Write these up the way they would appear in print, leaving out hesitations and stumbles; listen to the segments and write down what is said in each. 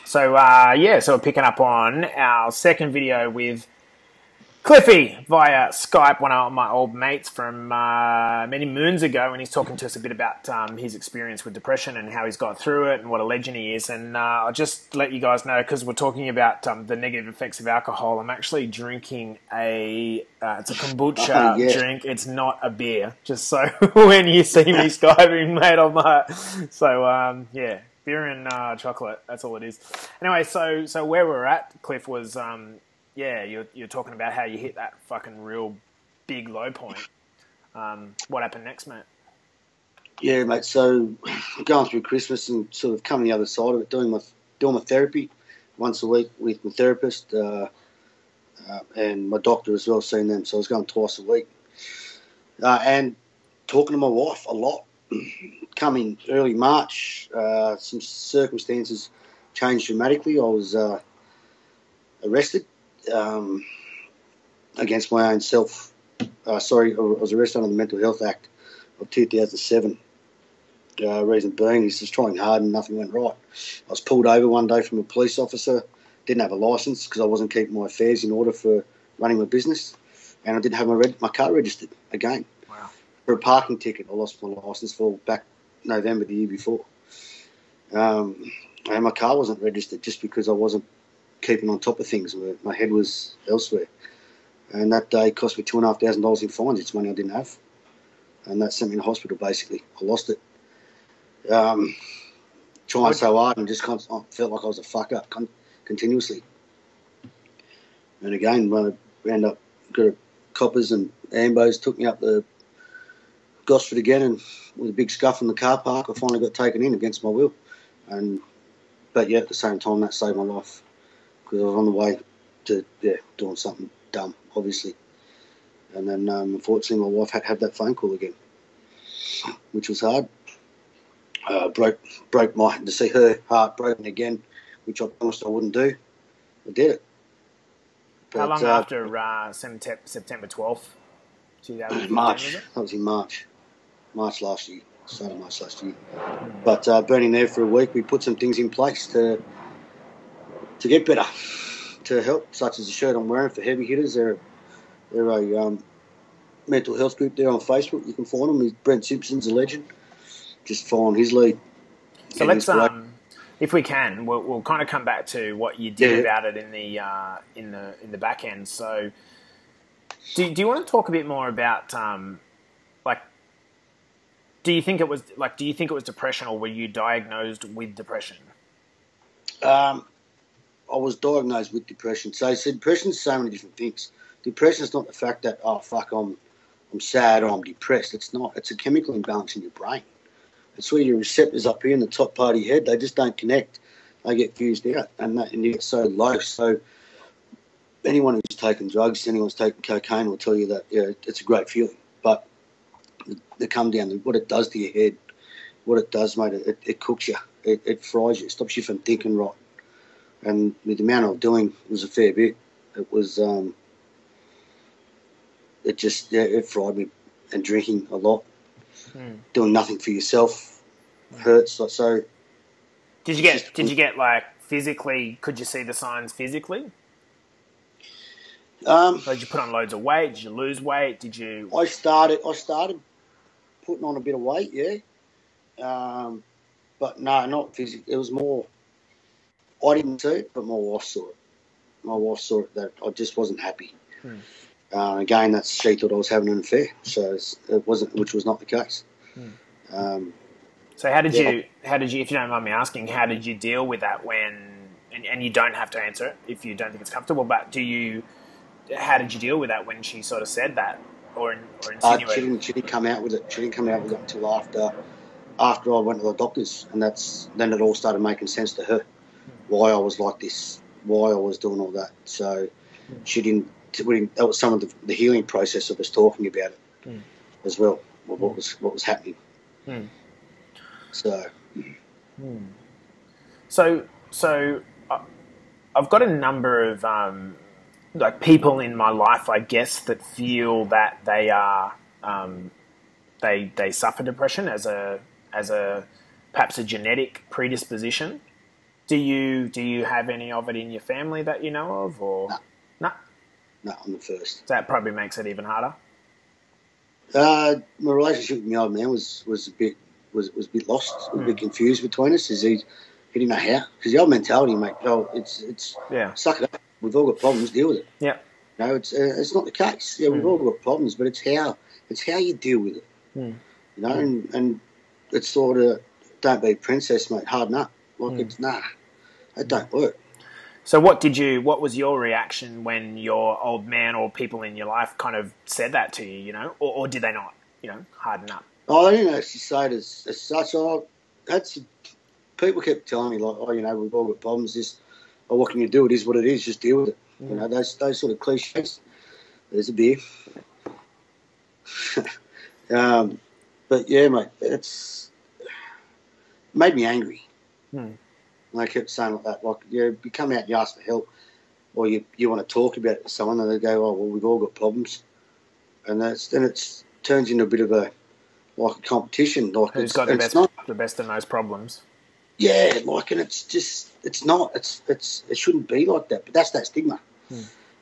So we're picking up on our second video with Cliffy via Skype, one of my old mates from many moons ago, and he's talking to us a bit about his experience with depression and how he's got through it and what a legend he is. And I'll just let you guys know, because we're talking about the negative effects of alcohol, I'm actually drinking it's a kombucha drink. It's not a beer, just so when you see me Skyping, mate, I'm beer and chocolate, that's all it is. Anyway, so where we're at, Cliff, was... you're talking about how you hit that fucking real big low point. What happened next, mate? Yeah, mate. So going through Christmas and sort of coming the other side of it, doing my therapy once a week with my therapist and my doctor as well, seeing them. So I was going twice a week and talking to my wife a lot. Coming early March, some circumstances changed dramatically. I was arrested. Against my own self. I was arrested under the Mental Health Act of 2007. Reason being is just trying hard and nothing went right. I was pulled over one day from a police officer, didn't have a licence because I wasn't keeping my affairs in order for running my business, and I didn't have my car registered again. Wow. For a parking ticket, I lost my licence for back November the year before. And my car wasn't registered just because I wasn't keeping on top of things. My head was elsewhere, and that day cost me $2,500 in fines. It's money I didn't have, and that sent me to hospital. Basically, I lost it. Trying so hard and just I felt like I was a fuck up continuously. And again, when I ended up got coppers and ambos took me up the Gosford again, and with a big scuff in the car park, I finally got taken in against my will. But at the same time, that saved my life. Because I was on the way to doing something dumb, obviously. And then, unfortunately, my wife had to have that phone call again, which was hard. Broke to see her heart broken again, which I promised I wouldn't do. I did it. But, how long after September 12th? 2015, March. That was in March. March last year. Start of March last year. But burning there for a week, we put some things in place to get better, to help, such as the shirt I'm wearing for heavy hitters. They're a mental health group there on Facebook. You can find them. Brent Simpson's a legend. Just follow his lead. So let's, if we can, we'll kind of come back to what you did about it in the back end. So, do you want to talk a bit more about do you think it was depression, or were you diagnosed with depression? I was diagnosed with depression. So depression is so many different things. Depression is not the fact that, oh, fuck, I'm sad or I'm depressed. It's not. It's a chemical imbalance in your brain. It's where your receptors up here in the top part of your head, they just don't connect. They get fused out, and you get so low. So anyone who's taken drugs, anyone's taken cocaine will tell you that, it's a great feeling. But they come down to what it does to your head. What it does, mate, it cooks you. It fries you. It stops you from thinking right. And with the amount I was doing was a fair bit. It was, it fried me. And drinking a lot, doing nothing for yourself hurts. So, did you get like physically? Could you see the signs physically? Did you put on loads of weight? Did you lose weight? Did you? I started putting on a bit of weight, but no, not physically. It was more. I didn't see it, but my wife saw it. My wife saw it that I just wasn't happy. Again, she thought I was having an affair, so it wasn't, which was not the case. So how did you, if you don't mind me asking, how did you deal with that and you don't have to answer it if you don't think it's comfortable, but how did you deal with that when she sort of said that or insinuated? She didn't come out with it. She didn't come out with it until after I went to the doctors, and then it all started making sense to her. Why I was like this, why I was doing all that. So she didn't. That was some of the healing process of us talking about it as well. What was happening. So I've got a number of people in my life, I guess, that feel that they are they suffer depression as a perhaps a genetic predisposition. Do you have any of it in your family that you know of, or no? No, I'm the first. That probably makes it even harder. My relationship with my old man was a bit lost, a bit confused between us. He didn't know how, because the old mentality, mate. Oh, it's suck it up. We've all got problems. Deal with it. Yeah. No, it's not the case. Yeah, we've all got problems, but it's how you deal with it. You know, and it's sort of, don't be a princess, mate. Harden up. Like it don't work. So what was your reaction when your old man or people in your life kind of said that to you, you know, or did they not, you know, harden up? Oh, I didn't actually say it as such. People kept telling me, like, oh, you know, we've all got problems. What can you do? It is what it is. Just deal with it. You know, those sort of cliches. There's a beer. But yeah, mate, it made me angry. And they kept saying like that, like, you come out and you ask for help, or you want to talk about it to someone, and they go, oh, well, we've all got problems, and then it turns into a bit of a competition. Like, who's got the best of those problems? Yeah, like, and it's not. It shouldn't be like that. But that's that stigma.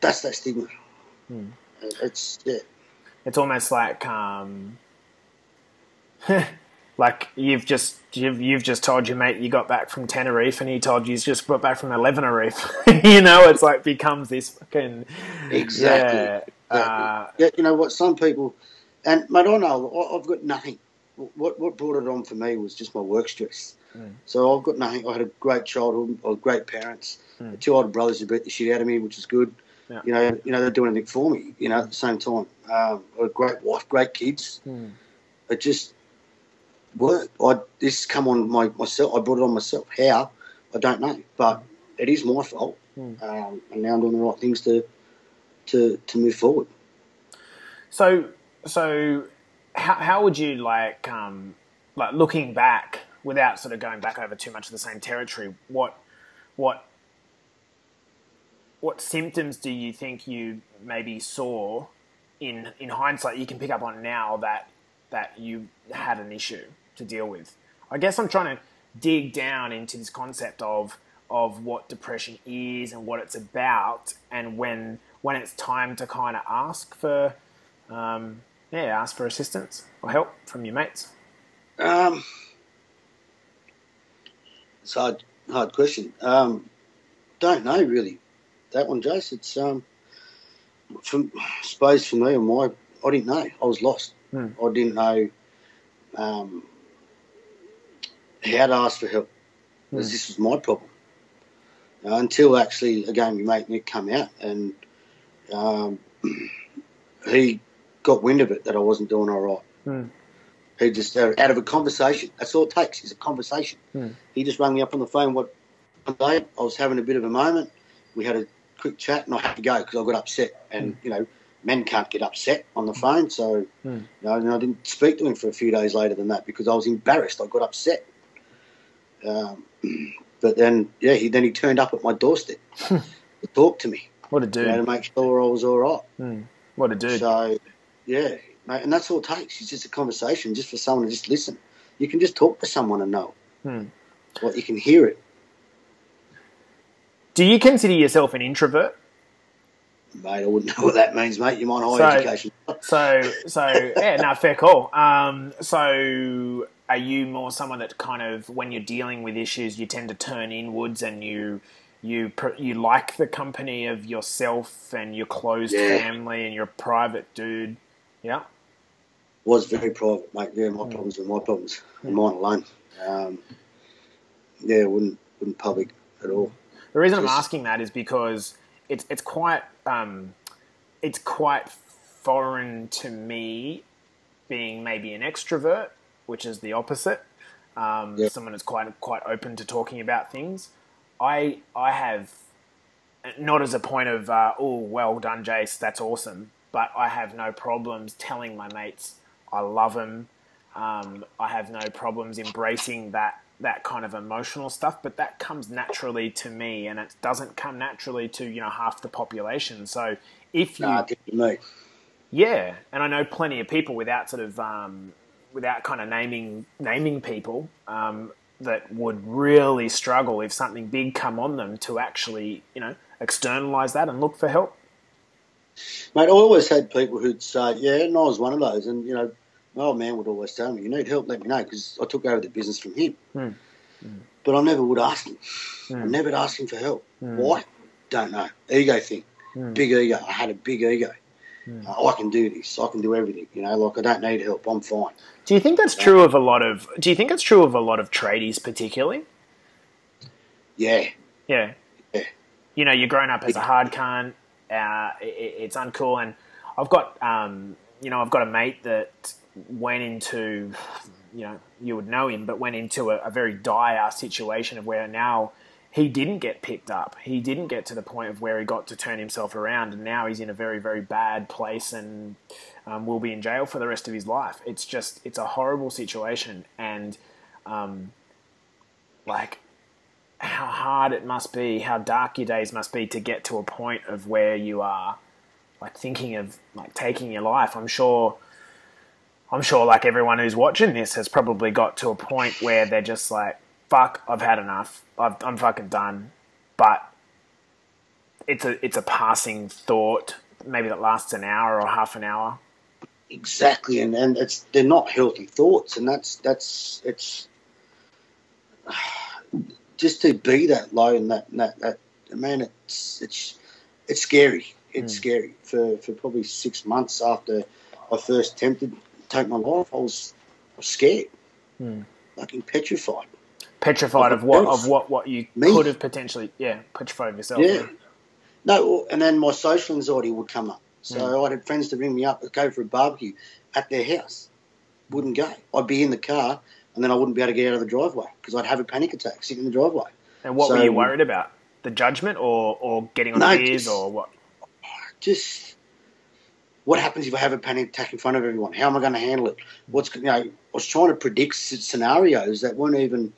That's that stigma. It's almost like like you've just told your mate you got back from Tenerife, and he told you he's just got back from Tenerife. You know, it's like becomes this fucking exactly. Yeah, you know what? Some people, and mate, I know I've got nothing. What brought it on for me was just my work stress. So I've got nothing. I had a great childhood. I had great parents. The two older brothers who beat the shit out of me, which was good. Yeah. You know, they're doing anything for me. You know, at the same time, I had a great wife, great kids. It just worked. This come on myself. I brought it on myself. How? I don't know, but it is my fault. And now I'm doing the right things to move forward. So how would you like looking back, without sort of going back over too much of the same territory, what symptoms do you think you maybe saw in hindsight you can pick up on now that you had an issue to deal with? I guess I'm trying to dig down into this concept of what depression is and what it's about, and when it's time to kind of ask for assistance or help from your mates. It's a hard question. Don't know really. That one, Jase. It's I suppose for me I didn't know. I was lost. I didn't know how to ask for help, because this was my problem. Until actually, again, my mate Nick come out, and he got wind of it that I wasn't doing all right. He just, out of a conversation, that's all it takes, is a conversation. He just rang me up on the phone one day. I was having a bit of a moment. We had a quick chat, and I had to go because I got upset. And, you know, men can't get upset on the phone. So, you know, and I didn't speak to him for a few days later than that because I was embarrassed. I got upset. But then, yeah, he turned up at my doorstep to talk to me. What a dude. You know, to make sure I was all right. What a dude. So, yeah, mate, and that's all it takes. It's just a conversation, just for someone to just listen. You can just talk to someone and know. Well, you can hear it. Do you consider yourself an introvert? Mate, I wouldn't know what that means, mate. You're on higher education. Yeah, no, fair call. So are you more someone that kind of, when you're dealing with issues, you tend to turn inwards and you like the company of yourself and your closed family and you're a private dude? Yeah? Was very private, mate. Yeah, my problems were my problems, and mine alone. Yeah, wouldn't public at all. The reason I'm asking that is because it's quite foreign to me, being maybe an extrovert, which is the opposite. Someone that's quite open to talking about things. I have, not as a point of oh, well done, Jase, that's awesome, but I have no problems telling my mates I love them. I have no problems embracing that kind of emotional stuff, but that comes naturally to me, and it doesn't come naturally to, you know, half the population. So if you, yeah, and I know plenty of people without sort of without kind of naming people, that would really struggle if something big come on them to actually, externalise that and look for help? Mate, I always had people who'd say, yeah, and I was one of those, and, my old man would always tell me, you need help, let me know, because I took over the business from him. But I never would ask him. I never asked him for help. Why? Don't know. Ego thing. Big ego. I had a big ego. I can do this. I can do everything. I don't need help. I'm fine. Do you think that's true of a lot of? Do you think it's true of a lot of tradies, particularly? Yeah. Yeah. You're grown up as a hard cunt. It's uncool, and I've got I've got a mate that went into, you would know him, but went into a very dire situation of where now he didn't get picked up. He didn't get to the point of where he got to turn himself around, and now he's in a very, very bad place and will be in jail for the rest of his life. It's a horrible situation, and how hard it must be, how dark your days must be to get to a point of where you are thinking of taking your life. I'm sure like everyone who's watching this has probably got to a point where they're just like, fuck, I've had enough. I'm fucking done. But it's a passing thought, maybe that lasts an hour or half an hour. Exactly, and they're not healthy thoughts, and it's just to be that low and that man, it's scary. It's scary. For probably 6 months after I first attempted to take my life, I was scared, fucking petrified. Petrified of what you could have potentially, petrified of yourself. Yeah. No, and then my social anxiety would come up. So I'd have friends to ring me up to go for a barbecue at their house. Wouldn't go. I'd be in the car, and then I wouldn't be able to get out of the driveway because I'd have a panic attack sitting in the driveway. And what were you worried about? The judgment or getting on the ears or what? Just what happens if I have a panic attack in front of everyone? How am I going to handle it? I was trying to predict scenarios that weren't even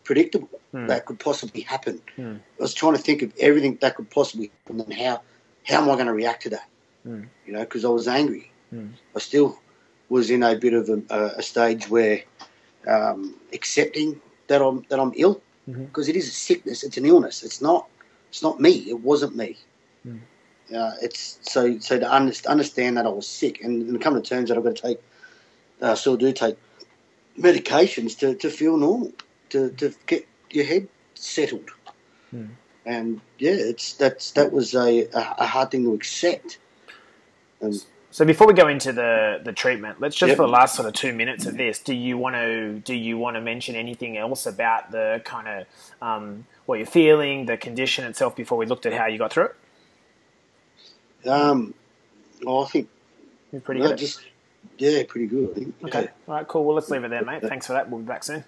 predictable that could possibly happen. I was trying to think of everything that could possibly happen and how am I going to react to that? Because I was angry. I still was in a bit of a stage where accepting that I'm ill, because it is a sickness, it's an illness. It's not me. It wasn't me. It's so to understand that I was sick and come to terms that I've got to take, still do take medications to feel normal, to get your head settled. And that was a hard thing to accept. So before we go into the treatment, let's just for the last sort of 2 minutes of this, do you want to mention anything else about the kind of what you're feeling, the condition itself, before we looked at how you got through it? I think you're pretty good. Pretty good. I think. Okay. All right. Cool. Well, let's leave it there, mate. Thanks for that. We'll be back soon.